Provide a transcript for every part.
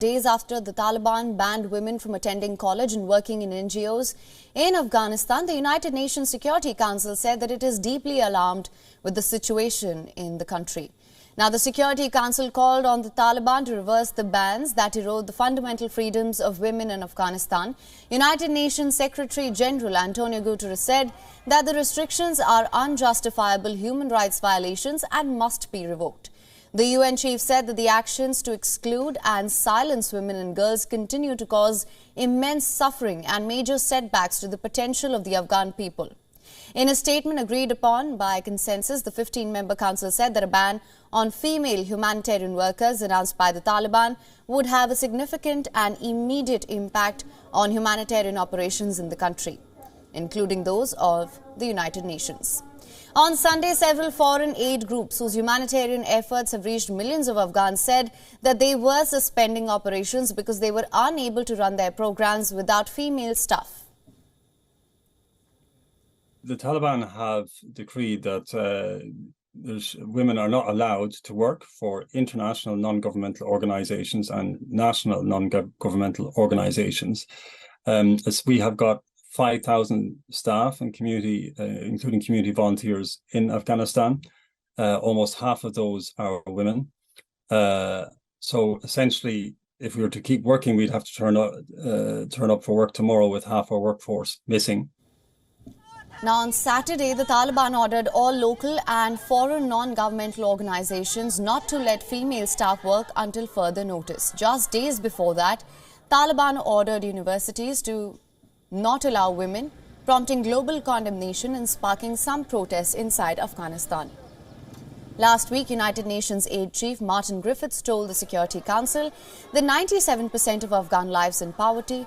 Days after the Taliban banned women from attending college and working in NGOs in Afghanistan, the United Nations Security Council said that it is deeply alarmed with the situation in the country. Now, the Security Council called on the Taliban to reverse the bans that erode the fundamental freedoms of women in Afghanistan. United Nations Secretary General Antonio Guterres said that the restrictions are unjustifiable human rights violations and must be revoked. The UN chief said that the actions to exclude and silence women and girls continue to cause immense suffering and major setbacks to the potential of the Afghan people. In a statement agreed upon by consensus, the 15-member council said that a ban on female humanitarian workers announced by the Taliban would have a significant and immediate impact on humanitarian operations in the country, including those of the United Nations. On Sunday, several foreign aid groups whose humanitarian efforts have reached millions of Afghans said that they were suspending operations because they were unable to run their programs without female staff. The Taliban have decreed that women are not allowed to work for international non-governmental organizations and national non-governmental organizations. As we have got 5,000 staff and community, including community volunteers in Afghanistan. Almost half of those are women. So essentially, if we were to keep working, we'd have to turn up for work tomorrow with half our workforce missing. Now, on Saturday, the Taliban ordered all local and foreign non-governmental organizations not to let female staff work until further notice. Just days before that, Taliban ordered universities to not allow women, prompting global condemnation and sparking some protests inside Afghanistan. Last week, United Nations Aid Chief Martin Griffiths told the Security Council that 97% of Afghan lives in poverty,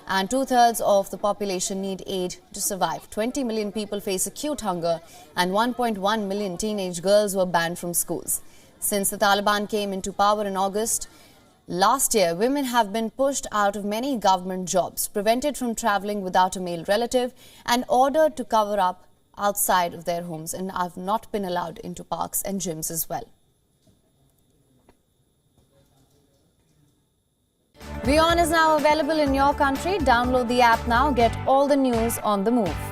and two-thirds of the population need aid to survive. 20 million people face acute hunger, and 1.1 million teenage girls were banned from schools. Since the Taliban came into power in August last year, women have been pushed out of many government jobs, prevented from traveling without a male relative, and ordered to cover up outside of their homes, and have not been allowed into parks and gyms as well. WION is now available in your country. Download the app now. Get all the news on the move.